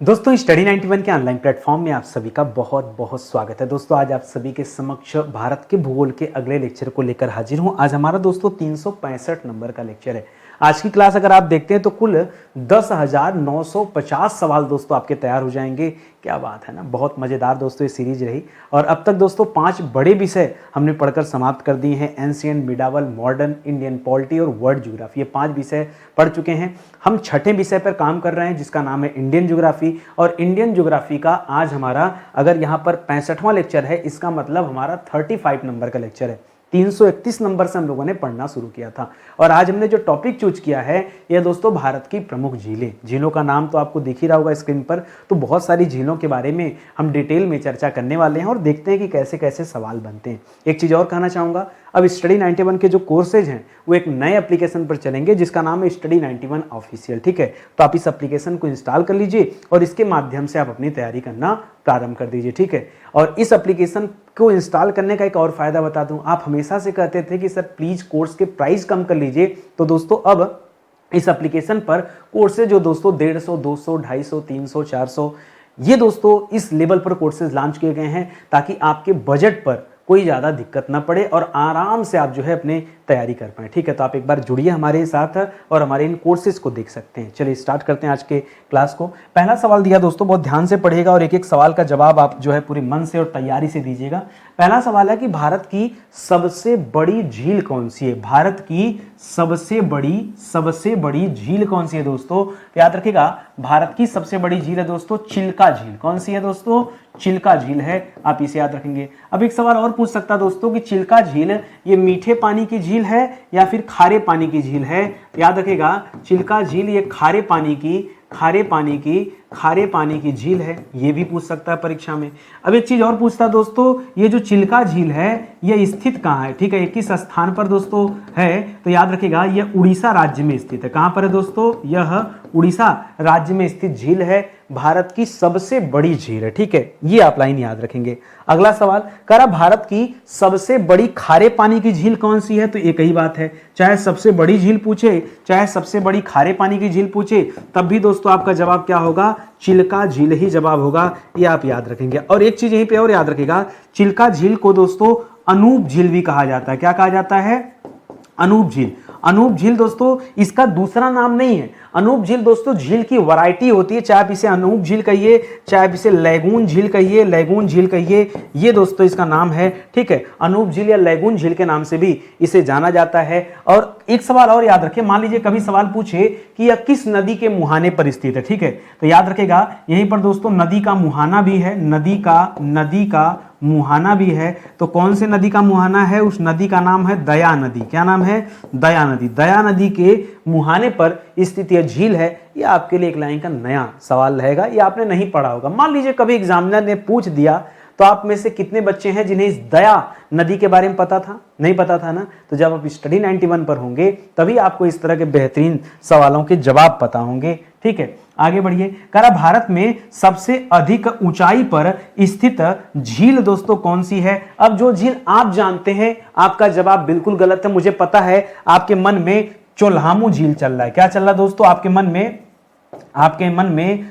दोस्तों स्टडी 91 के online platform में आप सभी का बहुत बहुत स्वागत है। दोस्तों आज आप सभी के समक्ष भारत के भूगोल के अगले लेक्चर को लेकर हाजिर हूं। आज हमारा दोस्तों 365 नंबर का लेक्चर है। आज की क्लास अगर आप देखते हैं तो कुल 10,950 सवाल दोस्तों आपके तैयार हो जाएंगे। क्या बात है ना, बहुत मज़ेदार दोस्तों ये सीरीज रही। और अब तक दोस्तों 5 बड़े विषय हमने पढ़कर समाप्त कर दिए हैं। एंशिएंट, मिडावल, मॉडर्न, इंडियन पॉलिटी और वर्ल्ड ज्योग्राफी, ये 5 विषय पढ़ चुके हैं। हम छठे विषय पर काम कर रहे हैं जिसका नाम है इंडियन ज्योग्राफी। और इंडियन ज्योग्राफी का आज हमारा अगर यहाँ पर 65वां लेक्चर है, इसका मतलब हमारा 35 नंबर का लेक्चर है। 331 नंबर से हम लोगों ने पढ़ना शुरू किया था। और आज हमने जो टॉपिक चूज किया है यह दोस्तों भारत की प्रमुख झीलें। झीलों का नाम तो आपको दिख ही रहा होगा स्क्रीन पर। तो बहुत सारी झीलों के बारे में हम डिटेल में चर्चा करने वाले हैं और देखते हैं कि कैसे कैसे सवाल बनते हैं। एक चीज़ और कहना चाहूँगा, अब स्टडी 91 के जो कोर्सेज हैं वो एक नए एप्लीकेशन पर चलेंगे जिसका नाम है स्टडी 91 ऑफिशियल। ठीक है, तो आप इस एप्लीकेशन को इंस्टॉल कर लीजिए और इसके माध्यम से आप अपनी तैयारी करना प्रारंभ कर दीजिए। ठीक है, और इस एप्लीकेशन को इंस्टॉल करने का एक और फायदा बता दूं, आप हमेशा से कहते थे कि सर प्लीज कोर्स के प्राइस कम कर लीजिए। तो दोस्तों अब इस एप्लीकेशन पर कोर्सेज जो दोस्तों 150, 200, 250, 300, 400 ये दोस्तों इस लेवल पर कोर्सेज लॉन्च किए गए हैं ताकि आपके बजट पर कोई ज़्यादा दिक्कत ना पड़े और आराम से आप जो है अपने तैयारी कर पाएँ। ठीक है, तो आप एक बार जुड़िए हमारे साथ और हमारे इन कोर्सेज को देख सकते हैं। चलिए स्टार्ट करते हैं आज के क्लास को। पहला सवाल दिया दोस्तों, बहुत ध्यान से पढ़िएगा और एक एक सवाल का जवाब आप जो है पूरे मन से और तैयारी से दीजिएगा। पहला सवाल है कि भारत की सबसे बड़ी झील कौन सी है? भारत की सबसे बड़ी झील कौन सी है दोस्तों? याद रखिएगा, भारत की सबसे बड़ी झील है दोस्तों चिल्का झील। कौन सी है दोस्तों? चिल्का झील है, आप इसे याद रखेंगे। अब एक सवाल और पूछ सकता दोस्तों कि चिल्का झील ये मीठे पानी की झील है या फिर खारे पानी की झील है? याद रखेगा, चिल्का झील ये खारे पानी की झील है, ये भी पूछ सकता है परीक्षा में। अब एक चीज और पूछता दोस्तों, ये जो चिल्का झील है ये स्थित कहाँ है? ठीक है, किस स्थान पर दोस्तों है? तो याद रखिएगा ये उड़ीसा राज्य में स्थित है। कहां पर है दोस्तों? यह उड़ीसा राज्य में स्थित झील है, भारत की सबसे बड़ी झील है। ठीक है, ये आप लाइन याद रखेंगे। अगला सवाल कह रहा भारत की सबसे बड़ी खारे पानी की झील कौन सी है? तो एक ही बात है, चाहे सबसे बड़ी झील पूछे चाहे सबसे बड़ी खारे पानी की झील पूछे तब भी दोस्तों आपका जवाब क्या होगा? चिल्का झील ही जवाब होगा, ये आप याद रखेंगे। और एक चीज यहीं पे और याद रखिएगा, चिल्का झील को दोस्तों अनूप झील भी कहा जाता है। क्या कहा जाता है? अनूप झील। अनूप झील दोस्तों इसका दूसरा नाम नहीं है। अनूप झील दोस्तों झील की वैरायटी होती है, चाहे आप इसे अनूप झील कहिए चाहे आप इसे लैगून झील कहिए, ये दोस्तों इसका नाम है। ठीक है, अनूप झील या लैगून झील के नाम से भी इसे जाना जाता है। और एक सवाल और याद रखें, मान लीजिए कभी सवाल पूछे कि यह किस नदी के मुहाने पर स्थित है। ठीक है, तो याद रखेगा यहीं पर दोस्तों नदी का मुहाना भी है, नदी का मुहाना भी है। तो कौन से नदी का मुहाना है? उस नदी का नाम है दया नदी। क्या नाम है? दया नदी। दया नदी के मुहाने पर स्थित यह झील है। ये आपके लिए एक लाइन का नया सवाल रहेगा, ये आपने नहीं पढ़ा होगा। मान लीजिए कभी एग्जामिनर ने पूछ दिया तो आप में से कितने बच्चे हैं जिन्हें इस दया नदी के बारे में पता था? नहीं पता था ना? तो जब आप स्टडी 91 पर होंगे तभी आपको इस तरह के बेहतरीन सवालों के जवाब पता होंगे। ठीक है, आगे बढ़िए। कह रहा भारत में सबसे अधिक ऊंचाई पर स्थित झील दोस्तों कौन सी है? अब जो झील आप जानते हैं आपका जवाब बिल्कुल गलत है। मुझे पता है आपके मन में चोलामू झील चल रहा है। क्या चल रहा है दोस्तों आपके मन में?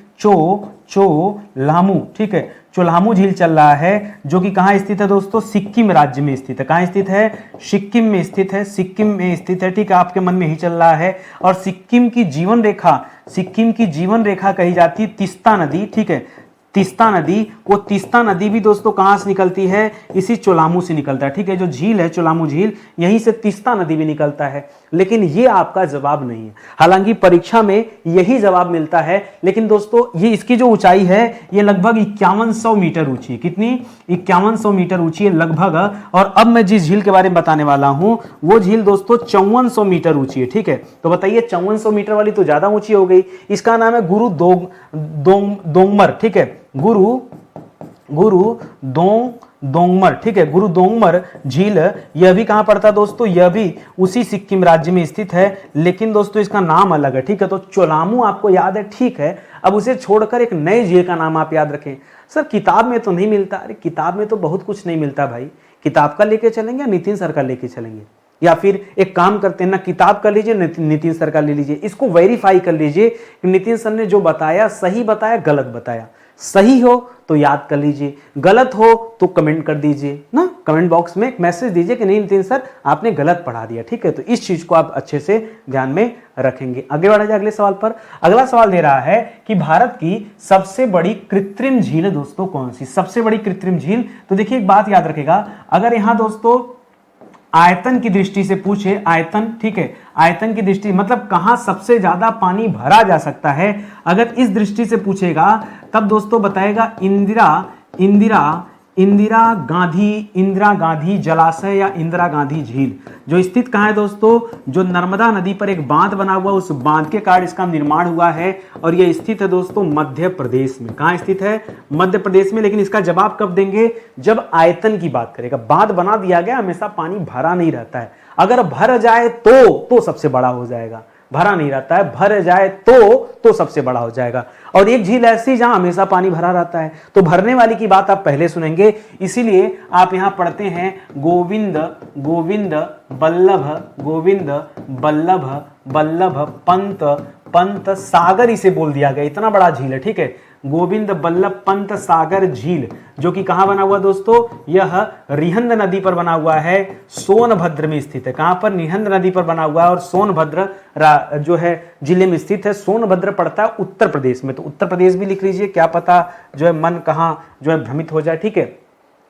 चोलामू। ठीक है, चोलामू झील चल रहा है जो कि कहाँ स्थित है दोस्तों? सिक्किम राज्य में स्थित है। कहाँ स्थित है? सिक्किम में स्थित है। ठीक है, आपके मन में ही चल रहा है। और सिक्किम की जीवन रेखा कही जाती है तीस्ता नदी। ठीक है, तीस्ता नदी भी दोस्तों कहां से निकलती है? इसी चोलामू से निकलता है। ठीक है, जो झील है चोलामू झील, यहीं से तीस्ता नदी भी निकलता है। लेकिन ये आपका जवाब नहीं है, हालांकि परीक्षा में यही जवाब मिलता है। लेकिन दोस्तों ये इसकी जो ऊंचाई है ये लगभग 5100 मीटर ऊंची है। कितनी? 5100 मीटर ऊंची है लगभग। और अब मैं जिस झील के बारे में बताने वाला हूं वो झील दोस्तों 5400 मीटर ऊंची है। ठीक है, तो बताइए 5400 मीटर वाली तो ज्यादा ऊंची हो गई। इसका नाम है गुरु दोंगमर। ठीक है, गुरु दोंगमर। ठीक है, गुरु दोंगमर झील यह भी कहां पड़ता है दोस्तों? यह भी उसी सिक्किम राज्य में स्थित है, लेकिन दोस्तों इसका नाम अलग है। ठीक है, तो चोलामू आपको याद है, ठीक है। अब उसे छोड़कर एक नए झील का नाम आप याद रखें। सर किताब में तो नहीं मिलता। अरे किताब में तो बहुत कुछ नहीं मिलता भाई। किताब का लेके चलेंगे या नितिन सर का लेके चलेंगे? या फिर एक काम करते हैं ना, किताब कर लीजिए, नितिन सर का ले लीजिए, इसको वेरीफाई कर लीजिए कि नितिन सर ने जो बताया सही बताया गलत बताया। सही हो तो याद कर लीजिए, गलत हो तो कमेंट कर दीजिए ना, कमेंट बॉक्स में एक मैसेज दीजिए कि नहीं नितिन सर आपने गलत पढ़ा दिया, ठीक है। तो इस चीज को आप अच्छे से ध्यान में रखेंगे। आगे बढ़ा जाए अगले सवाल पर। अगला सवाल दे रहा है कि भारत की सबसे बड़ी कृत्रिम झील दोस्तों कौन सी? सबसे बड़ी कृत्रिम झील, तो देखिए एक बात याद रखेगा, अगर यहां दोस्तों आयतन की दृष्टि से पूछे, आयतन, ठीक है, आयतन की दृष्टि मतलब कहां सबसे ज्यादा पानी भरा जा सकता है, अगर इस दृष्टि से पूछेगा तब दोस्तों बताएगा इंदिरा गांधी जलाशय या इंदिरा गांधी झील, जो स्थित कहां है दोस्तों, जो नर्मदा नदी पर एक बांध बना हुआ, उस बांध के कारण इसका निर्माण हुआ है और यह स्थित है दोस्तों मध्य प्रदेश में। कहां स्थित है? मध्य प्रदेश में। लेकिन इसका जवाब कब देंगे? जब आयतन की बात करेगा। बांध बना दिया गया, हमेशा पानी भरा नहीं रहता है, अगर भर जाए तो सबसे बड़ा हो जाएगा, भरा नहीं रहता है, भर जाए तो सबसे बड़ा हो जाएगा। और एक झील ऐसी जहां हमेशा पानी भरा रहता है, तो भरने वाली की बात आप पहले सुनेंगे, इसीलिए आप यहां पढ़ते हैं गोविंद बल्लभ पंत सागर, इसे बोल दिया गया, इतना बड़ा झील है, ठीक है। गोविंद बल्लभ पंत सागर झील, जो कि कहां बना हुआ दोस्तों, यह रिहंद नदी पर बना हुआ है, सोनभद्र में स्थित है। कहां पर? रिहंद नदी पर बना हुआ है और सोनभद्र जो है जिले में स्थित है। सोनभद्र पड़ता है उत्तर प्रदेश में, तो उत्तर प्रदेश भी लिख लीजिए, क्या पता जो है मन कहां जो है भ्रमित हो जाए, ठीक है।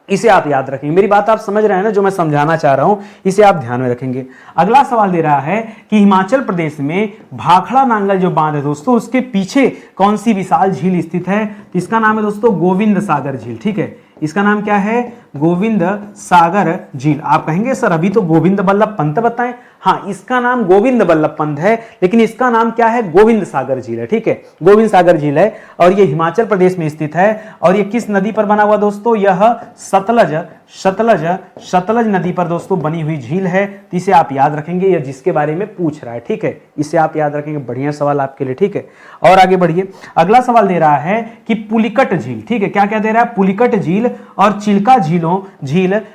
इसे आप याद रखेंगे, मेरी बात आप समझ रहे हैं ना, जो मैं समझाना चाह रहा हूं इसे आप ध्यान में रखेंगे। अगला सवाल दे रहा है कि हिमाचल प्रदेश में भाखड़ा नांगल जो बांध है दोस्तों, उसके पीछे कौन सी विशाल झील स्थित है? इसका नाम है दोस्तों गोविंद सागर झील, ठीक है। इसका नाम क्या है? गोविंद सागर झील। आप कहेंगे सर अभी तो गोविंद बल्लभ पंत बताएं, हाँ इसका नाम गोविंद बल्लभ पंत है, लेकिन इसका नाम क्या है? गोविंद सागर झील है, ठीक है, गोविंद सागर झील है और यह हिमाचल प्रदेश में स्थित है। और यह किस नदी पर बना हुआ दोस्तों? यह सतलज नदी पर दोस्तों बनी हुई झील है। तो इसे आप याद रखेंगे, यह जिसके बारे में पूछ रहा है, ठीक है, इसे आप याद रखेंगे, बढ़िया सवाल आपके लिए, ठीक है। और आगे बढ़िए, अगला सवाल दे रहा है कि पुलिकट झील, ठीक है, क्या क्या दे रहा है? पुलिकट झील और चिल्का झील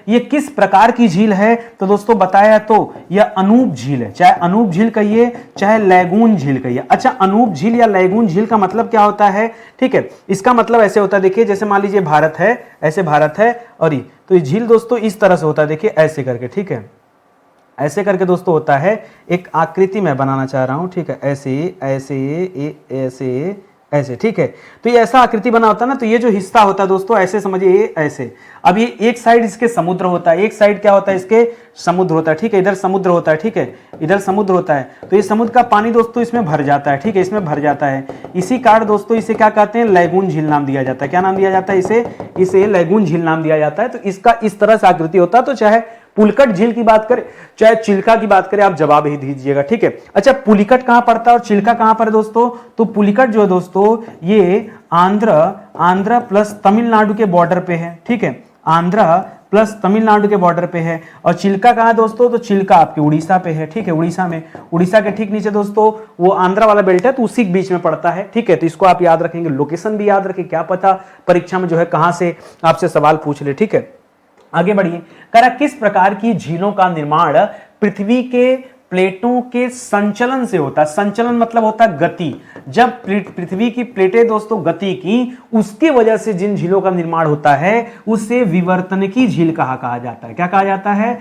ये किस प्रकार की झील है? तो दोस्तों बताया तो यह अनूप झील है, चाहे अनूप झील कहिए चाहे लैगून झील कहिए। अच्छा, अनूप झील या लैगून झील का मतलब क्या होता है? ठीक है, इसका मतलब ऐसे होता है, देखिए जैसे मान लीजिए भारत है, ऐसे भारत है और ये, तो ये झील दोस्तों इस तरह से होता है, देखिए ऐसे करके, ठीक है, ऐसे करके दोस्तों होता है। एक आकृति मैं बनाना चाह रहा हूं, ठीक है, ऐसे ऐसे ऐसे ऐसे, ठीक है। तो ये ऐसा आकृति बना होता है ना, तो ये जो हिस्सा होता है दोस्तों ऐसे समझिए, ये ऐसे। अब ये एक साइड इसके समुद्र होता है, एक साइड क्या होता है? इसके समुद्र होता है, ठीक है, इधर समुद्र होता है, ठीक है, इधर समुद्र होता है। तो ये समुद्र का पानी दोस्तों इसमें भर जाता है, ठीक है, इसमें भर जाता है। इसी कारण दोस्तों इसे क्या कहते हैं? लैगून झील नाम दिया जाता है। क्या नाम दिया जाता है? इसे लैगून झील नाम दिया जाता है। तो इसका इस तरह से आकृति होता है। तो चाहे पुलिकट झील की बात करें चाहे चिल्का की बात करें, आप जवाब ही दीजिएगा, ठीक है। अच्छा, पुलिकट कहां पड़ता है और चिल्का कहां पर है दोस्तों? तो पुलिकट जो है दोस्तों ये आंध्र प्लस तमिलनाडु के बॉर्डर पे है, ठीक है, आंध्र प्लस तमिलनाडु के बॉर्डर पे है। और चिल्का कहां है दोस्तों? तो चिल्का आपके उड़ीसा पे है, ठीक है, उड़ीसा में, उड़ीसा के ठीक नीचे दोस्तों वो आंध्र वाला बेल्ट है, तो उसी के बीच में पड़ता है, ठीक है। तो इसको आप याद रखेंगे, लोकेशन भी याद रखें, क्या पता परीक्षा में जो है कहां से आपसे सवाल पूछ ले, ठीक है। आगे बढ़िए, करा किस प्रकार की झीलों का निर्माण पृथ्वी के प्लेटों के संचलन से होता है? संचलन मतलब होता है गति। जब पृथ्वी की प्लेटें दोस्तों गति की, उसकी वजह से जिन झीलों का निर्माण होता है उसे विवर्तनिकी झील कहा जाता है। क्या कहा जाता है?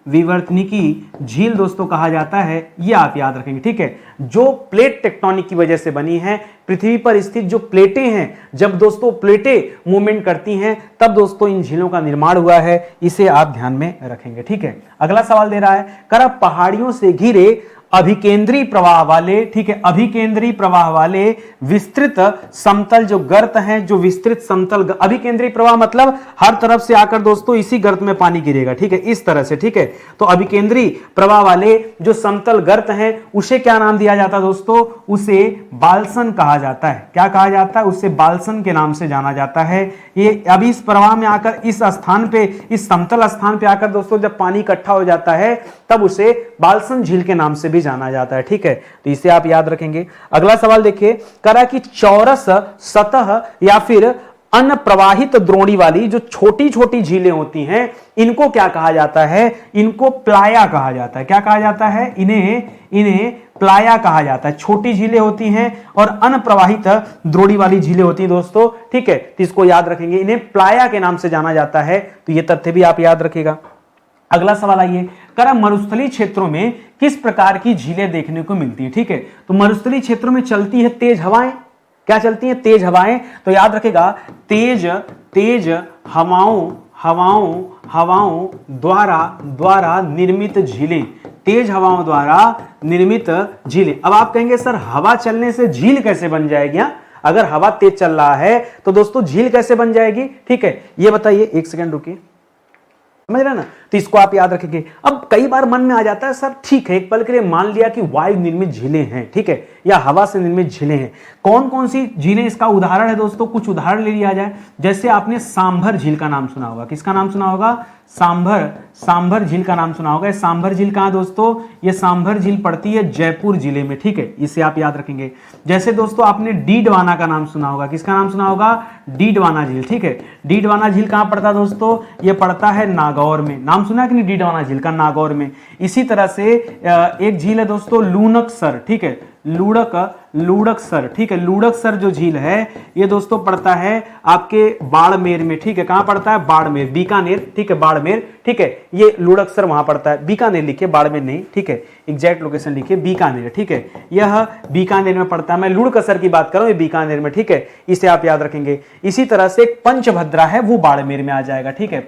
विवर्तनिकी झील दोस्तों कहा जाता है। ये आप याद रखेंगे, ठीक है। जो प्लेट टेक्टोनिक की वजह से बनी है, पृथ्वी पर स्थित जो प्लेटें हैं, जब दोस्तों प्लेटें मूवमेंट करती हैं तब दोस्तों इन झीलों का निर्माण हुआ है, इसे आप ध्यान में रखेंगे, ठीक है। अगला सवाल दे रहा है, करा पहाड़ियों से घिरे अभिकेंद्री प्रवाह वाले, ठीक है, अभिकेंद्री प्रवाह वाले विस्तृत समतल जो गर्त हैं, जो विस्तृत समतल, अभिकेंद्री प्रवाह मतलब हर तरफ से आकर दोस्तों इसी गर्त में पानी गिरेगा, ठीक है, इस तरह से, ठीक है। तो अभिकेंद्री प्रवाह वाले जो समतल गर्त हैं उसे क्या नाम दिया जाता है दोस्तों? उसे बाल्सन कहा जाता है। क्या कहा जाता है? उसे बाल्सन के नाम से जाना जाता है। ये अभी इस प्रवाह में आकर इस स्थान पे, इस समतल स्थान पे आकर दोस्तों जब पानी इकट्ठा हो जाता है तब उसे बाल्सन झील के नाम से भी जाना जाता है, ठीक है। तो इसे आप याद रखेंगे। अगला सवाल देखिए, करा कि चौरस सतह या फिर अनप्रवाहित द्रोणी वाली जो छोटी छोटी झीलें होती हैं, इनको क्या कहा जाता है? इनको प्लाया कहा जाता है। क्या कहा जाता है? इन्हें प्लाया कहा जाता है। छोटी झीलें होती हैं और अनप्रवाहित द्रोणी वाली झीलें होती हैं दोस्तों, ठीक है। तो इसको याद रखेंगे, इन्हें प्लाया के नाम से जाना जाता है। तो यह तथ्य भी आप याद रखिएगा। अगला सवाल आइए, कर मरुस्थलीय क्षेत्रों में किस प्रकार की झीलें देखने को मिलती है? ठीक है, तो मरुस्थलीय क्षेत्रों में चलती है तेज हवाएं। क्या चलती है? तेज हवाएं। तो याद रखेगा, तेज हवाओं द्वारा निर्मित झीलें, तेज हवाओं द्वारा निर्मित झीलें। अब आप कहेंगे सर हवा चलने से झील कैसे बन जाएगी? अगर हवा तेज चल रहा है तो दोस्तों झील कैसे बन जाएगी? ठीक है, ये बताइए, एक सेकंड रुकिए, समझ रहे ना? तो इसको आप याद रखेंगे। अब कई बार मन में आ जाता है सर ठीक है, एक पल के लिए मान लिया कि वायु निर्मित झीलें हैं, ठीक है, या हवा से निर्मित झीलें हैं। कौन कौन सी झीलें इसका उदाहरण है दोस्तों? कुछ उदाहरण ले लिया जाए। जैसे आपने सांभर झील का नाम सुना होगा। किसका नाम सुना होगा? सांभर झील का नाम सुना होगा। सांभर झील कहां दोस्तों? ये सांभर झील पड़ती है जयपुर जिले में, ठीक है, इसे आप याद रखेंगे। जैसे दोस्तों आपने डीडवाना का नाम सुना होगा। किसका नाम सुना होगा? डीडवाना झील, ठीक है। डीडवाना झील कहां पड़ता है दोस्तों? ये पड़ता है नागौर में। नाम सुना है कि नहीं डीडवाना झील का? नागौर में। इसी तरह से एक झील है दोस्तों लूणकसर, ठीक है, लुड़कसर, ठीक है। लुड़कसर जो झील है ये दोस्तों पड़ता है आपके बाड़मेर में, ठीक है। कहां पड़ता है? बाड़मेर, बीकानेर, ठीक है, बाड़मेर, ठीक है। ये लुड़कसर वहां पड़ता है। बीकानेर लिखिए, बाड़मेर नहीं, ठीक है। एग्जैक्ट लोकेशन लिखिए, बीकानेर, ठीक है। यह बीकानेर में पड़ता है। मैं लुड़कसर की बात कर रहा हूं, ये बीकानेर में, ठीक है। इसे आप याद रखेंगे। इसी तरह से एक पंचभद्रा है, वो बाड़मेर में आ जाएगा, ठीक है।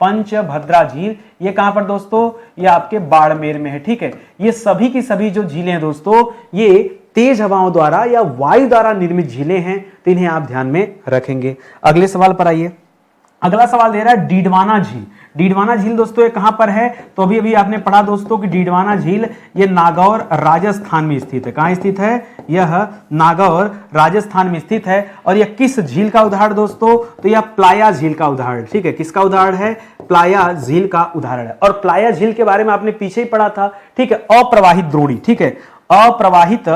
पंचभद्रा झील ये कहां पर दोस्तों? ये आपके बाड़मेर में है, ठीक है। ये सभी की सभी जो झीलें हैं दोस्तों, ये तेज हवाओं द्वारा या वायु द्वारा निर्मित झीलें हैं, तो इन्हें आप ध्यान में रखेंगे। अगले सवाल पर आइए। अगला सवाल दे रहा है डीडवाना झील। डीडवाना झील दोस्तों ये कहां पर है? तो अभी आपने पढ़ा दोस्तों कि डीडवाना झील ये नागौर राजस्थान में स्थित है। कहां स्थित है? यह नागौर राजस्थान में स्थित है। और यह किस झील का उदाहरण दोस्तों? तो यह प्लाया झील का उदाहरण, ठीक है। किसका उदाहरण है? प्लाया झील का उदाहरण है। और प्लाया झील के बारे में आपने पीछे ही पढ़ा था, ठीक है। अप्रवाहित द्रोणी, ठीक है, अप्रवाहित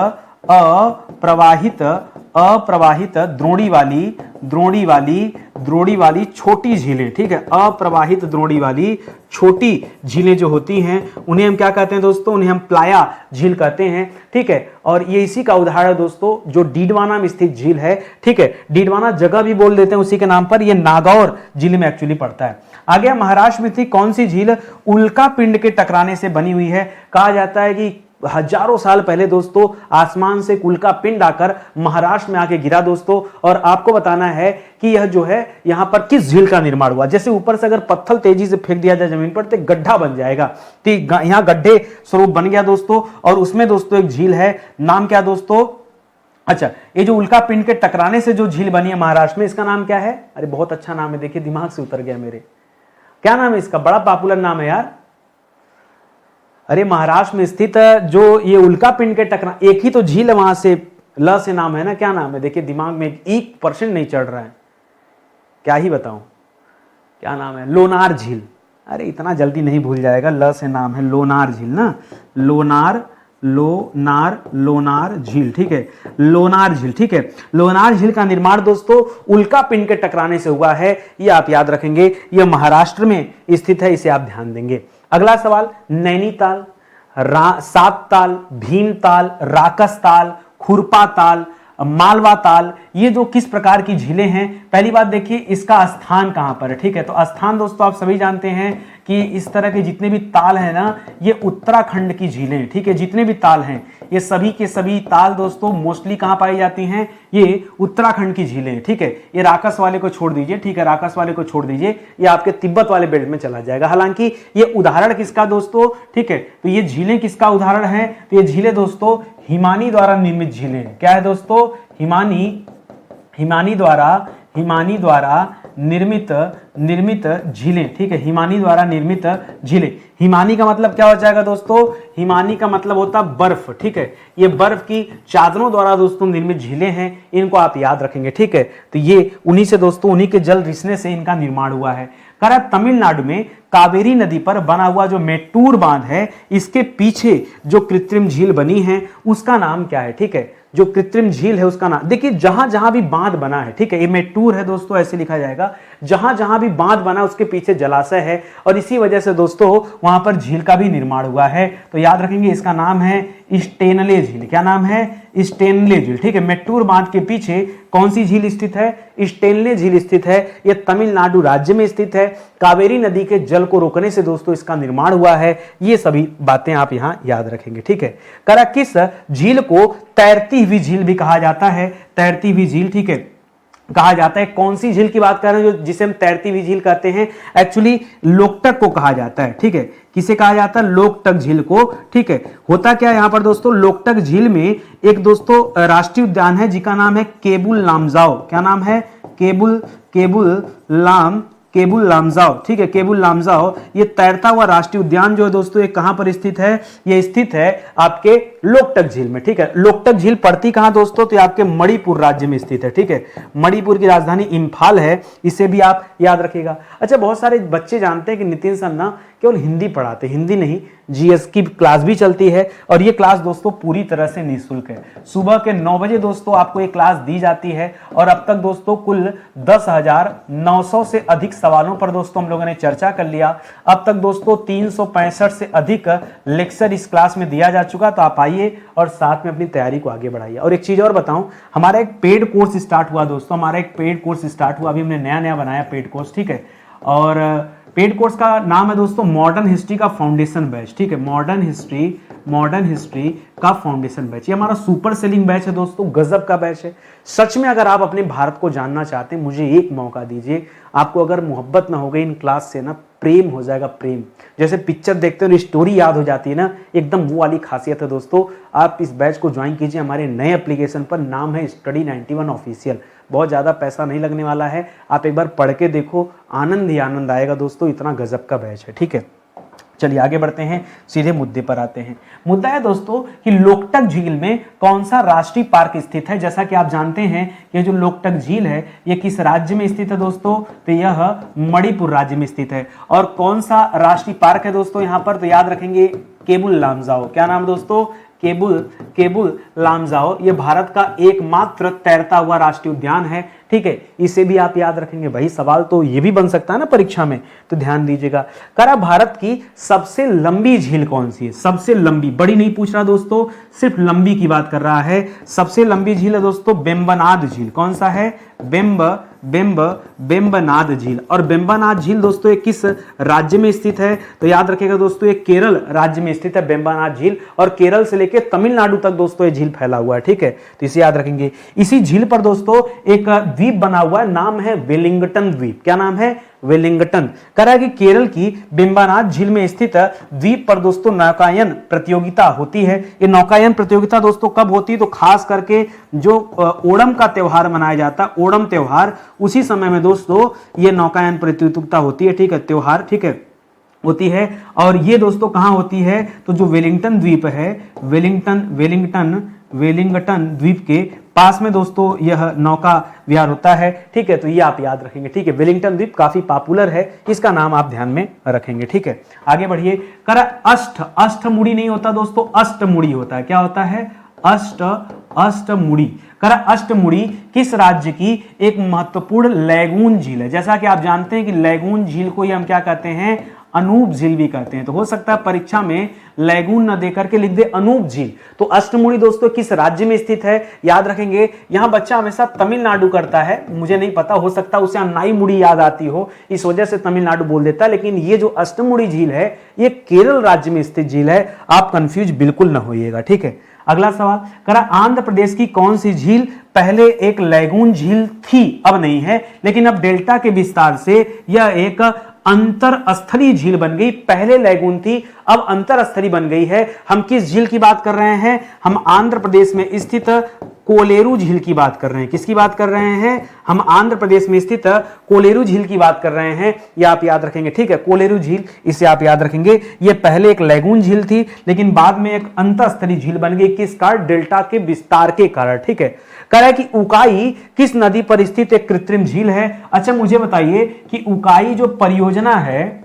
द्रोणी वाली छोटी झीलें, ठीक है। अप्रवाहित द्रोणी वाली छोटी झीलें जो होती हैं उन्हें हम क्या कहते हैं दोस्तों? उन्हें हम प्लाया झील कहते हैं, ठीक है। और ये इसी का उदाहरण दोस्तों जो डीडवाना में स्थित झील है, ठीक है। डीडवाना जगह भी बोल देते हैं उसी के नाम पर, ये नागौर जिले में एक्चुअली पड़ता है। आगे महाराष्ट्र में थी कौन सी झील उल्का पिंड के टकराने से बनी हुई है? कहा जाता है कि हजारों साल पहले दोस्तों आसमान से उल्का पिंड आकर महाराष्ट्र में आके गिरा दोस्तों। और आपको बताना है कि यह जो है यहां पर किस झील का निर्माण हुआ। जैसे ऊपर से अगर पत्थर तेजी से फेंक दिया जाए जमीन पर तो गड्ढा बन जाएगा, तो यहां गड्ढे स्वरूप बन गया दोस्तों। और उसमें दोस्तों एक झील है, नाम क्या दोस्तों? अच्छा, ये जो उल्का पिंड के टकराने से जो झील बनी है महाराष्ट्र में, इसका नाम क्या है? अरे बहुत अच्छा नाम है, देखिए दिमाग से उतर गया मेरे। क्या नाम है इसका? बड़ा पॉपुलर नाम है यार। अरे महाराष्ट्र में स्थित जो ये उल्का पिंड के टकरा, एक ही तो झील है वहां से, ल से नाम है ना, क्या नाम है? देखिए दिमाग में 1% नहीं चढ़ रहा है, क्या ही बताऊं क्या नाम है? लोनार झील। अरे इतना जल्दी नहीं भूल जाएगा, ल से नाम है लोनार झील ना, लोनार झील, ठीक है। लोनार झील, ठीक है। लोनार झील का निर्माण दोस्तों उल्का पिंड के टकराने से हुआ है, ये आप याद रखेंगे। यह महाराष्ट्र में स्थित है, इसे आप ध्यान देंगे। अगला सवाल, नैनीताल, सातताल, भीमताल, राकसताल, खुरपाताल, मालवा ताल, ये जो किस प्रकार की झीलें हैं? पहली बात देखिए इसका स्थान कहां पर है, ठीक है। तो स्थान दोस्तों आप सभी जानते हैं कि इस तरह के जितने भी ताल हैं ना, ये उत्तराखंड की झीलें, ठीक है। जितने भी ताल हैं ये सभी के सभी ताल दोस्तों मोस्टली कहां पाई जाती हैं? ये उत्तराखंड की झीलें, ठीक है। ये राकस वाले को छोड़ दीजिए, ठीक है, राकस वाले को छोड़ दीजिए, ये आपके तिब्बत वाले बेल्ट में चला जाएगा। हालांकि ये उदाहरण किसका दोस्तों? ठीक है, तो ये झीलें किसका उदाहरण है? तो ये झीलें दोस्तों हिमानी द्वारा निर्मित झीलें। क्या है निर्मित झीलें, ठीक है, हिमानी द्वारा निर्मित झीलें। हिमानी का मतलब क्या हो जाएगा दोस्तों, हिमानी का मतलब होता है बर्फ, ठीक है, ये बर्फ की चादरों द्वारा दोस्तों निर्मित झीलें हैं, इनको आप याद रखेंगे, ठीक है। तो ये उन्हीं से दोस्तों, उन्हीं के जल रिसने से इनका निर्माण हुआ है। कह रहा तमिलनाडु में कावेरी नदी पर बना हुआ जो मेट्टूर बांध है, इसके पीछे जो कृत्रिम झील बनी है उसका नाम क्या है, ठीक है, जो कृत्रिम झील है उसका नाम, देखिए जहां जहां भी बांध बना है, ठीक है, ये मेट्टूर है दोस्तों, ऐसे लिखा जाएगा, जहां जहां भी बांध बना उसके पीछे जलाशय है और इसी वजह से दोस्तों वहां पर झील का भी निर्माण हुआ है। तो याद रखेंगे इसका नाम है स्टेनले झील। क्या नाम है, स्टेनले झील, ठीक है। मेट्टूर बांध के पीछे कौन सी झील स्थित है, स्टेनले झील स्थित है, यह तमिलनाडु राज्य में स्थित है। कावेरी नदी के जल को रोकने से दोस्तों इसका निर्माण हुआ है। ये सभी बातें आप यहां याद रखेंगे, ठीक है। करा किस झील को तैरती हुई झील भी कहा जाता है, तैरती हुई झील, ठीक है, कहा जाता है। कौन सी झील की बात कर रहे हैं जो जिसे हम तैरती हुई झील कहते हैं, एक्चुअली लोकटक को कहा जाता है, ठीक है। किसे कहा जाता है, लोकटक झील को, ठीक है। होता क्या है यहां पर दोस्तों, लोकटक झील में एक दोस्तों राष्ट्रीय उद्यान है जिसका नाम है केबुल लामजाओ। क्या नाम है, केबुल लामजाओ, ठीक है, केबुल लामजाओ। ये तैरता हुआ राष्ट्रीय उद्यान जो है दोस्तों ये कहां पर स्थित है, ये स्थित है आपके लोकटक झील में, ठीक है। लोकटक झील पड़ती कहां दोस्तों, तो आपके मणिपुर राज्य में स्थित है, ठीक है। मणिपुर की राजधानी इंफाल है, इसे भी आप याद रखिएगा। अच्छा, बहुत सारे बच्चे जानते हैं कि नितिन सर ना केवल हिंदी पढ़ाते, हिंदी नहीं, जीएस की क्लास भी चलती है और ये क्लास दोस्तों पूरी तरह से निःशुल्क है। सुबह के 9 बजे दोस्तों आपको ये क्लास दी जाती है और अब तक दोस्तों कुल 10,900 से अधिक सवालों पर दोस्तों हम लोगों ने चर्चा कर लिया। अब तक दोस्तों 365 से अधिक लेक्चर इस क्लास में दिया जा चुका। तो आप आइए और साथ में अपनी तैयारी को आगे बढ़ाइए। और एक चीज और बताऊं, हमारा एक पेड कोर्स स्टार्ट हुआ दोस्तों, हमारा एक पेड कोर्स स्टार्ट हुआ, अभी हमने नया बनाया पेड कोर्स, ठीक है। और पेड कोर्स का नाम है दोस्तों मॉडर्न हिस्ट्री का फाउंडेशन बैच, ठीक है, मॉडर्न हिस्ट्री का फाउंडेशन बैच। ये हमारा सुपर सेलिंग बैच है दोस्तों, गजब का बैच है। सच में अगर आप अपने भारत को जानना चाहते हैं, मुझे एक मौका दीजिए। आपको अगर मोहब्बत ना हो गई इन क्लास से ना, प्रेम हो जाएगा, प्रेम। जैसे पिक्चर देखते हो स्टोरी याद हो जाती है ना, एकदम वो वाली खासियत है दोस्तों। आप इस बैच को ज्वाइन कीजिए हमारे नए एप्लीकेशन पर, नाम है स्टडी 91 ऑफिशियल। बहुत ज़्यादा पैसा नहीं लगने वाला है, आप एक बार पढ़ के देखो, आनंद ही आनंद आएगा दोस्तों, इतना गजब का बैच है, ठीक है। चलिए आगे बढ़ते हैं, सीधे मुद्दे पर आते हैं। मुद्दा है दोस्तों कि लोकटक झील में कौन सा राष्ट्रीय पार्क स्थित है। जैसा कि आप जानते हैं ये जो लोकटक झील है ये किस राज्य में स्थित है दोस्तों, तो यह मणिपुर राज्य में स्थित है। और कौन सा राष्ट्रीय पार्क है दोस्तों यहाँ पर, तो याद रखेंगे केबुल लामजाओ। क्या नाम दोस्तों, केबुल लामजाओ। ये भारत का एकमात्र तैरता हुआ राष्ट्रीय उद्यान है, ठीक है, इसे भी आप याद रखेंगे। भाई सवाल तो ये भी बन सकता है ना परीक्षा में, तो ध्यान दीजिएगा। करा भारत की सबसे लंबी झील कौन सी है, सबसे लंबी, बड़ी नहीं पूछ रहा दोस्तों, सिर्फ लंबी की बात कर रहा है। सबसे लंबी झील है दोस्तों बेम्बनाद झील। कौन सा है, बेम्बनाद झील। और बेम्बनाद झील दोस्तों ये किस राज्य में स्थित है, तो याद रखिएगा दोस्तों ये केरल राज्य में स्थित है बेम्बनाद झील। और केरल से लेकर तमिलनाडु तक दोस्तों ये झील फैला हुआ है, ठीक है, तो इसे याद रखेंगे। इसी झील पर दोस्तों एक द्वीप बना हुआ है, नाम है वेलिंगटन द्वीप। क्या नाम है, वेलिंगटन। कह रहा है कि केरल की बेम्बनाद झील में स्थित द्वीप पर दोस्तों नौकायन प्रतियोगिता होती है। ये नौकायन प्रतियोगिता दोस्तों कब होती है, तो खास करके जो ओणम का त्योहार मनाया जाता है, ओणम त्योहार, उसी समय में दोस्तों ये नौकायन प्रतियोगिता होती है, ठीक है, त्योहार, ठीक है, होती है। और ये दोस्तों कहां होती है, तो जो वेलिंगटन द्वीप है, वेलिंगटन द्वीप के पास में दोस्तों यह नौका विहार होता है, ठीक है, तो ये आप याद रखेंगे, ठीक है। वेलिंगटन द्वीप काफी पॉपुलर है, इसका नाम आप ध्यान में रखेंगे, ठीक है। आगे बढ़िए। करा अष्टमुड़ी नहीं होता दोस्तों, अष्टमुड़ी होता है। क्या होता है, अष्टमुड़ी। करा अष्टमुड़ी किस राज्य की एक महत्वपूर्ण लैगून झील है। जैसा कि आप जानते हैं कि लैगून झील को ही हम क्या कहते हैं, अनूप झील भी कहते हैं। तो हो सकता है परीक्षा में लैगून न देकर के लिख दे अनूप झील। तो अष्टमुड़ी दोस्तों किस राज्य में स्थित है, याद रखेंगे। यहां बच्चा हमेशा तमिलनाडु करता है, मुझे नहीं पता, हो सकता है उसे नाई मुड़ी याद आती हो, इस वजह से तमिलनाडु बोल देता है। लेकिन ये जो अष्टमुड़ी झील है ये केरल राज्य में स्थित झील है, आप कंफ्यूज बिल्कुल न होइएगा, ठीक है। अगला सवाल, करा आंध्र प्रदेश की कौन सी झील पहले एक लैगून झील थी, अब नहीं है, लेकिन अब डेल्टा के विस्तार से यह एक अंतरस्थलीय झील बन गई। पहले लैगून थी, अब अंतरस्थलीय बन गई है। हम किस झील की बात कर रहे हैं, हम आंध्र प्रदेश में स्थित कोलेरू झील की बात कर रहे हैं। किसकी बात कर रहे हैं? हम आंध्र प्रदेश में स्थित कोलेरू झील की बात कर रहे हैं, ये आप याद रखेंगे, ठीक है। कोलेरू झील, इसे आप याद रखेंगे। ये पहले एक लैगून झील थी, लेकिन बाद में एक अंतःस्थलीय झील बन गई। किस कारण? डेल्टा के विस्तार के कारण, ठीक है। कह रहा है कि उकाई किस नदी पर स्थित एक कृत्रिम झील है? अच्छा मुझे बताइए कि उकाई जो परियोजना है,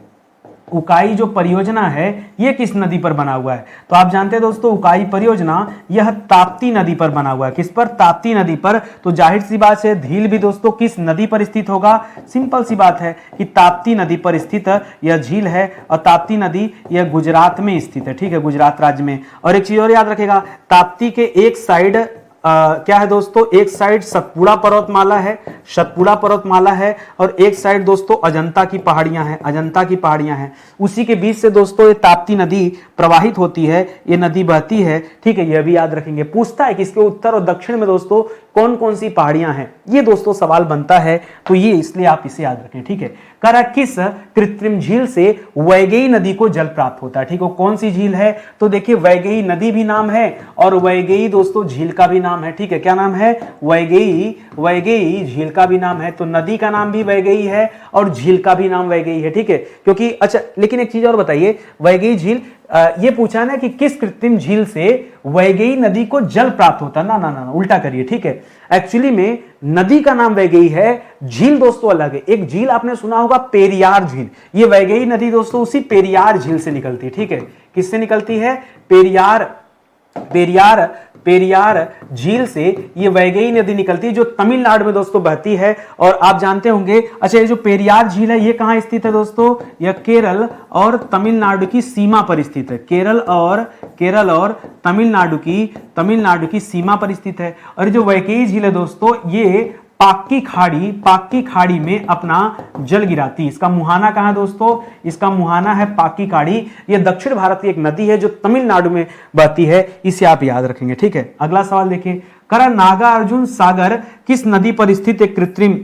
उकाई जो परियोजना है यह किस नदी पर बना हुआ है? तो आप जानते हैं दोस्तों, उकाई परियोजना यह ताप्ती नदी पर बना हुआ है। किस पर? ताप्ती नदी पर। तो जाहिर सी बात है झील भी दोस्तों किस नदी पर स्थित होगा? सिंपल सी बात है कि ताप्ती नदी पर स्थित यह झील है, और ताप्ती नदी यह गुजरात में स्थित है, ठीक है, गुजरात राज्य में। और एक चीज और याद रखेगा, ताप्ती के एक साइड क्या है दोस्तों? एक साइड सतपुड़ा पर्वतमाला है, सतपुड़ा पर्वतमाला है, और एक साइड दोस्तों अजंता की पहाड़ियां हैं, अजंता की पहाड़ियां हैं। उसी के बीच से दोस्तों ये ताप्ती नदी प्रवाहित होती है, ये नदी बहती है, ठीक है, यह भी याद रखेंगे। पूछता है कि इसके उत्तर और दक्षिण में दोस्तों कौन कौन सी पहाड़ियां हैं, ये दोस्तों सवाल बनता है, तो ये इसलिए आप इसे याद रखें, ठीक है। कह रहा किस कृत्रिम झील से वैगई नदी को जल प्राप्त होता है, ठीक है। कौन सी झील है? तो देखिए वैगई नदी भी नाम है और वैगई दोस्तों झील का भी नाम है, ठीक है। क्या नाम है? वैगई, वैगई झील का भी नाम है। तो नदी का नाम भी वैगई है और झील का भी नाम वैगई है, ठीक है। क्योंकि अच्छा, लेकिन एक चीज और बताइए, वैगई झील ये पूछा ना कि किस कृत्रिम झील से वैगई नदी को जल प्राप्त होता है? ना ना ना, उल्टा करिए, ठीक है। एक्चुअली में नदी का नाम वैगई है, झील दोस्तों अलग है। एक झील आपने सुना होगा पेरियार झील, ये वैगई नदी दोस्तों उसी पेरियार झील से निकलती है, ठीक है। किससे निकलती है? पेरियार, पेरियार, पेरियार झील से ये वैगई नदी निकलती है, जो तमिलनाडु में दोस्तों बहती है। और आप जानते होंगे, अच्छा ये जो पेरियार झील है ये कहां स्थित है दोस्तों? यह केरल और तमिलनाडु की सीमा पर स्थित है। केरल और तमिलनाडु की सीमा पर स्थित है। और जो वैगई झील है दोस्तों, ये पाक की खाड़ी में अपना जल गिराती है। इसका मुहाना कहां है दोस्तों? इसका मुहाना है पाक की खाड़ी। यह दक्षिण भारत की एक नदी है जो तमिलनाडु में बहती है, इसे आप याद रखेंगे, ठीक है। अगला सवाल देखिए, करा नागार्जुन सागर किस नदी पर स्थित एक कृत्रिम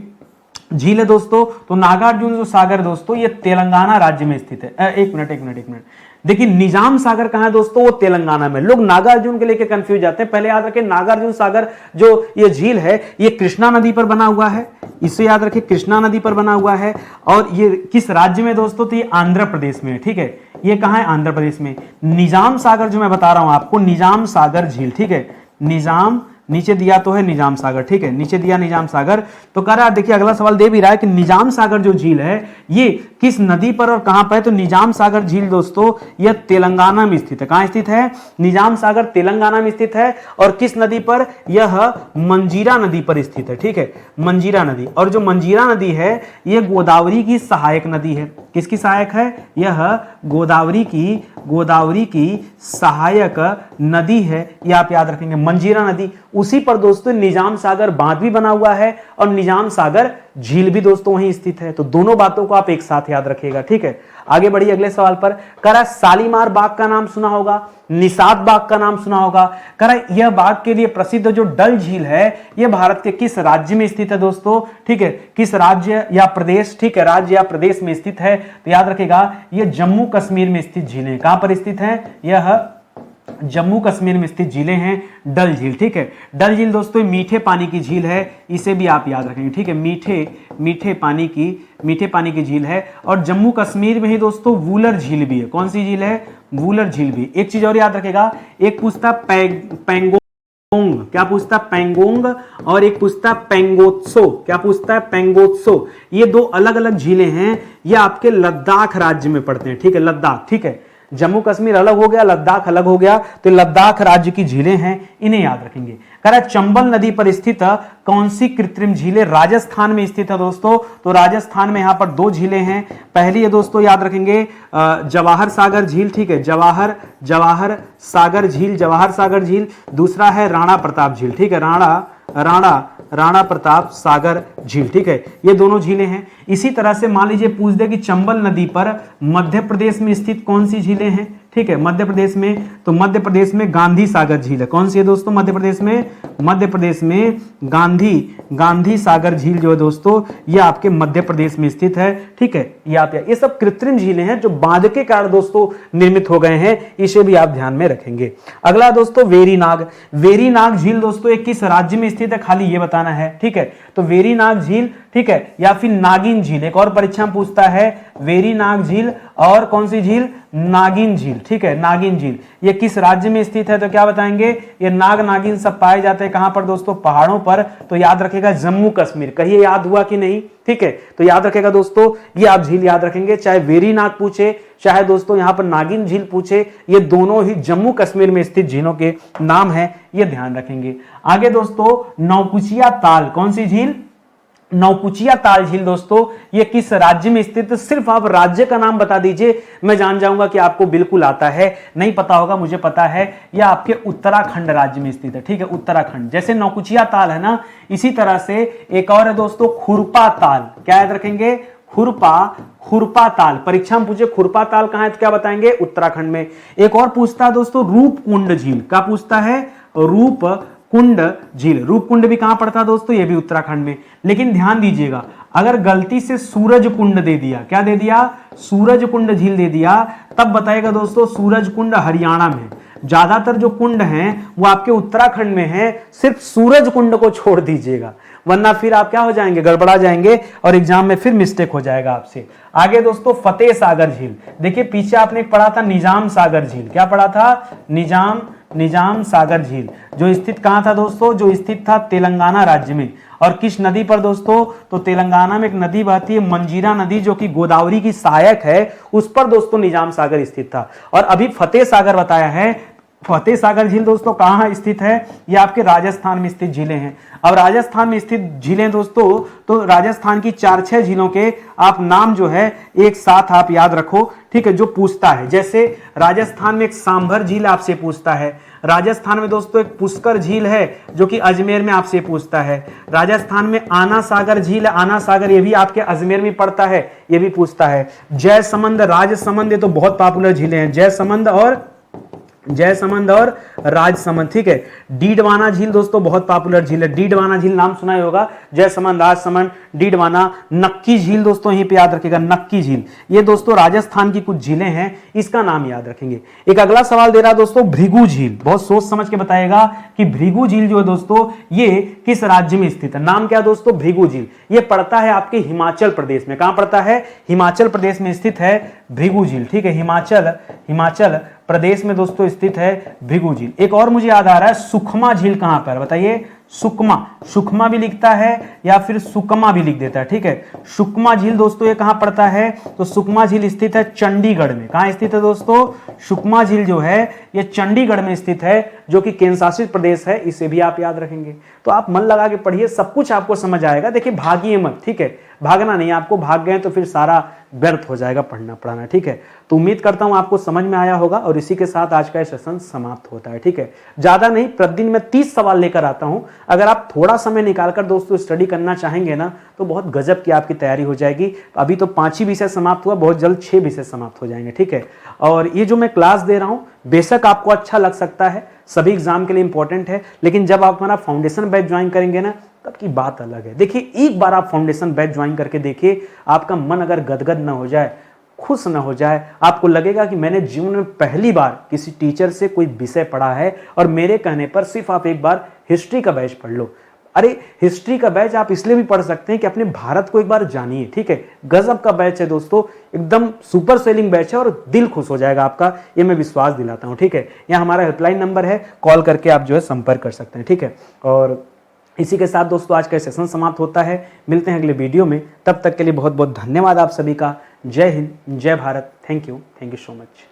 झील है दोस्तों? तो नागार्जुन सागर दोस्तों ये तेलंगाना राज्य में स्थित है। एक मिनट देखिए, निजाम सागर कहां है दोस्तों? वो तेलंगाना में। लोग नागार्जुन के लेके कंफ्यूज जाते हैं। पहले याद रखें, नागार्जुन सागर जो ये झील है ये कृष्णा नदी पर बना हुआ है, इसे याद रखें, कृष्णा नदी पर बना हुआ है। और ये किस राज्य में दोस्तों? तो ये आंध्र प्रदेश में, ठीक है। ये कहां है? आंध्र प्रदेश में। निजाम सागर जो मैं बता रहा हूं आपको, निजाम सागर झील, ठीक है। निजाम, नीचे दिया तो है निजाम सागर, ठीक है, नीचे दिया निजाम सागर। तो कह रहा है, देखिए अगला सवाल दे भी रहा है कि निजाम सागर जो झील है ये किस नदी पर और कहां पर है? तो निजाम सागर झील दोस्तों यह तेलंगाना में स्थित है। कहां स्थित है? निजाम सागर तेलंगाना में स्थित है। और किस नदी पर? यह मंजीरा नदी पर स्थित है, ठीक है, मंजीरा नदी। और जो मंजीरा नदी है यह गोदावरी की सहायक नदी है। किसकी सहायक है? यह गोदावरी की सहायक नदी है, यह आप याद रखेंगे, मंजीरा नदी। उसी पर दोस्तों निजाम सागर बांध भी बना हुआ है और निजाम सागर झील भी दोस्तों वहीं स्थित है। तो दोनों बातों को आप एक साथ याद रखिएगा, ठीक है। आगे बढ़िए अगले सवाल पर। करा शालीमार बाग का नाम सुना होगा, निषाद बाग का नाम सुना होगा। करा यह बाग के लिए प्रसिद्ध जो डल झील है यह भारत के किस राज्य में स्थित है दोस्तों? ठीक है, किस राज्य या प्रदेश, ठीक है, राज्य या प्रदेश में स्थित है? तो याद रखेगा यह जम्मू कश्मीर में स्थित झील है। कहां पर स्थित है? यह जम्मू कश्मीर में स्थित झीलें हैं डल झील, ठीक है। डल झील दोस्तों मीठे पानी की झील है, इसे भी आप याद रखेंगे, ठीक है। मीठे पानी की झील है। और जम्मू कश्मीर में ही दोस्तों वूलर झील भी है। कौन सी झील है? वूलर झील भी। एक चीज और याद रखेगा, एक पूछता पेंगोंग, क्या पूछता? पेंगोंग। और एक पूछता पेंगोत्सो, क्या पूछता है? पेंगोत्सो। ये दो अलग अलग झीलें हैं, ये आपके लद्दाख राज्य में पड़ते हैं, ठीक है, लद्दाख, ठीक है। जम्मू कश्मीर अलग हो गया, लद्दाख अलग हो गया, तो लद्दाख राज्य की झीलें हैं, इन्हें याद रखेंगे। कह रहा है चंबल नदी पर स्थित कौन सी कृत्रिम झीलें राजस्थान में स्थित है दोस्तों? तो राजस्थान में यहां पर दो झीलें हैं। पहली है दोस्तों याद रखेंगे जवाहर सागर झील, ठीक है, जवाहर सागर झील। दूसरा है राणा प्रताप झील, ठीक है, राणा प्रताप सागर झील, ठीक है। ये दोनों झीलें हैं। इसी तरह से मान लीजिए पूछ दे कि चंबल नदी पर मध्य प्रदेश में स्थित कौन सी झीलें हैं? ठीक है, मध्य प्रदेश में, तो मध्य प्रदेश में गांधी सागर झील है। कौन सी है दोस्तों मध्य प्रदेश में? मध्य प्रदेश में गांधी सागर झील जो है दोस्तों ये आपके मध्य प्रदेश में स्थित है। ठीक है, ये सब कृत्रिम झीलें हैं जो बांध के कारण दोस्तों निर्मित हो गए हैं, इसे भी आप ध्यान में रखेंगे। अगला दोस्तों वेरीनाग झील दोस्तों एक किस राज्य में स्थित है, खाली ये बताना है। ठीक है, तो वेरीनाग झील, ठीक है, या फिर नागिन झील, एक और परीक्षा में पूछता है वेरीनाग झील और कौन सी झील? नागिन झील। ठीक है, नागिन झील ये किस राज्य में स्थित है, तो क्या बताएंगे? ये नाग नागिन सब पाए जाते हैं कहां पर दोस्तों? पहाड़ों पर। तो याद रखेगा जम्मू कश्मीर। कहिए याद हुआ कि नहीं? ठीक है, तो याद रखेगा दोस्तों, ये आप झील याद रखेंगे, चाहे वेरीनाग पूछे चाहे दोस्तों यहां पर नागिन झील पूछे, ये दोनों ही जम्मू कश्मीर में स्थित झीलों के नाम है, ये ध्यान रखेंगे। आगे दोस्तों नौकुचिया ताल, कौन सी झील? नौकुचिया ताल झील दोस्तों ये किस राज्य में स्थित? सिर्फ आप राज्य का नाम बता दीजिए, मैं जान जाऊंगा कि आपको बिल्कुल आता है। नहीं पता होगा, मुझे पता है, यह आपके उत्तराखंड राज्य में स्थित है। ठीक है, उत्तराखंड। जैसे नौकुचिया ताल है ना, इसी तरह से एक और है दोस्तों खुरपा ताल। क्या याद रखेंगे? खुरपा ताल। परीक्षा में पूछे खुरपा ताल कहां है तो क्या बताएंगे? उत्तराखंड में। एक और पूछता है दोस्तों रूपकुंड झील। क्या पूछता है? रूपकुंड झील। रूपकुंड भी कहां पड़ता है दोस्तों? ये भी उत्तराखंड में। लेकिन ध्यान दीजिएगा, अगर गलती से सूरज कुंड दे दिया, क्या दे दिया? सूरज कुंड झील दे दिया, तब बताएगा दोस्तों सूरज कुंड हरियाणा में। ज्यादातर जो कुंड हैं वो आपके उत्तराखंड में है, सिर्फ सूरज कुंड को छोड़ दीजिएगा, वरना फिर आप क्या हो जाएंगे? गड़बड़ा जाएंगे और एग्जाम में फिर मिस्टेक हो जाएगा आपसे। आगे दोस्तों फतेह सागर झील। देखिए पीछे आपने पढ़ा था निजाम सागर झील। क्या पढ़ा था? निजाम सागर झील, जो स्थित कहां था दोस्तों? जो स्थित था तेलंगाना राज्य में। और किस नदी पर दोस्तों? तो तेलंगाना में एक नदी बहती है मंजीरा नदी, जो कि गोदावरी की सहायक है, उस पर दोस्तों निजाम सागर स्थित था। और अभी फतेह सागर बताया है, फतेह सागर झील दोस्तों कहां स्थित है? ये आपके राजस्थान में स्थित झीलें हैं। अब राजस्थान में स्थित झीलें दोस्तों, तो राजस्थान की 4-6 झीलों के आप नाम जो है एक साथ आप याद रखो। ठीक है, जो पूछता है, जैसे राजस्थान में एक सांभर झील आपसे पूछता है, राजस्थान में दोस्तों एक पुष्कर झील है जो कि अजमेर में आपसे पूछता है, राजस्थान में आना सागर झील है, आना सागर ये भी आपके अजमेर में पड़ता है, ये भी पूछता है। जयसमंद, राजसमंद, ये तो बहुत पॉपुलर झीलें हैं, जयसमंद और राजसमंद। ठीक है, डीडवाना झील दोस्तों बहुत पॉपुलर झील है, डीडवाना झील नाम सुना ही होगा, जयसमंद, राजसमंद, डीडवाना। नक्की झील दोस्तों यहीं पे याद रखेगा, नक्की झील, ये दोस्तों राजस्थान की कुछ झीलें हैं, इसका नाम याद रखेंगे। एक अगला सवाल दे रहा दोस्तों भृगु झील, बहुत सोच समझ के बताएगा कि भृगु झील जो है दोस्तों ये किस राज्य में स्थित है। नाम क्या दोस्तों? भृगु झील। ये पड़ता है आपके हिमाचल प्रदेश में। कहां पड़ता है? हिमाचल प्रदेश में स्थित है भृगु झील। ठीक है, हिमाचल प्रदेश में दोस्तों स्थित है भृगु झील। एक और मुझे याद आ रहा है सुखमा झील कहां पर? बताइए। सुखमा भी लिखता है या फिर सुकमा भी लिख देता है। ठीक है, सुकमा झील दोस्तों ये कहां पड़ता है? तो सुकमा झील स्थित है चंडीगढ़ में। कहां स्थित है दोस्तों? सुकमा झील जो है ये चंडीगढ़ में स्थित है, जो कि केंद्र शासित प्रदेश है, इसे भी आप याद रखेंगे। तो आप मन लगा के पढ़िए, सब कुछ आपको समझ आएगा। देखिए भागिए मत, ठीक है, भागना नहीं, आपको भाग गए तो फिर सारा व्यर्थ हो जाएगा पढ़ना पढ़ाना। ठीक है, तो उम्मीद करता हूं आपको समझ में आया होगा और इसी के साथ आज का सेशन समाप्त होता है। ठीक है, ज्यादा नहीं, प्रतिदिन मैं 30 सवाल लेकर आता हूं। अगर आप थोड़ा समय निकालकर दोस्तों स्टडी करना चाहेंगे ना तो बहुत गजब की आपकी तैयारी हो जाएगी। अभी तो 5 ही विषय समाप्त हुआ, बहुत जल्द 6 विषय समाप्त हो जाएंगे। ठीक है, और ये जो मैं क्लास दे रहा हूं बेशक आपको अच्छा लग सकता है, सभी एग्जाम के लिए इंपॉर्टेंट है, लेकिन जब आप हमारा फाउंडेशन बैच ज्वाइन करेंगे ना तब की बात अलग है। देखिए एक बार आप फाउंडेशन बैच ज्वाइन करके देखिए, आपका मन अगर गदगद ना हो जाए, खुश ना हो जाए, आपको लगेगा कि मैंने जीवन में पहली बार किसी टीचर से कोई विषय पढ़ा है और मेरे कहने पर सिर्फ आप एक बार हिस्ट्री का बैच पढ़ लो। अरे हिस्ट्री का बैच आप इसलिए भी पढ़ सकते हैं कि अपने भारत को एक बार जानिए। ठीक है, गजब का बैच है दोस्तों, एकदम सुपर सेलिंग बैच है और दिल खुश हो जाएगा आपका, ये मैं विश्वास दिलाता हूं। ठीक है, यहाँ हमारा हेल्पलाइन नंबर है, कॉल करके आप जो है संपर्क कर सकते हैं। ठीक है, और इसी के साथ दोस्तों आज का सेशन समाप्त होता है। मिलते हैं अगले वीडियो में, तब तक के लिए बहुत बहुत धन्यवाद आप सभी का। जय हिंद, जय Bharat, thank you so much.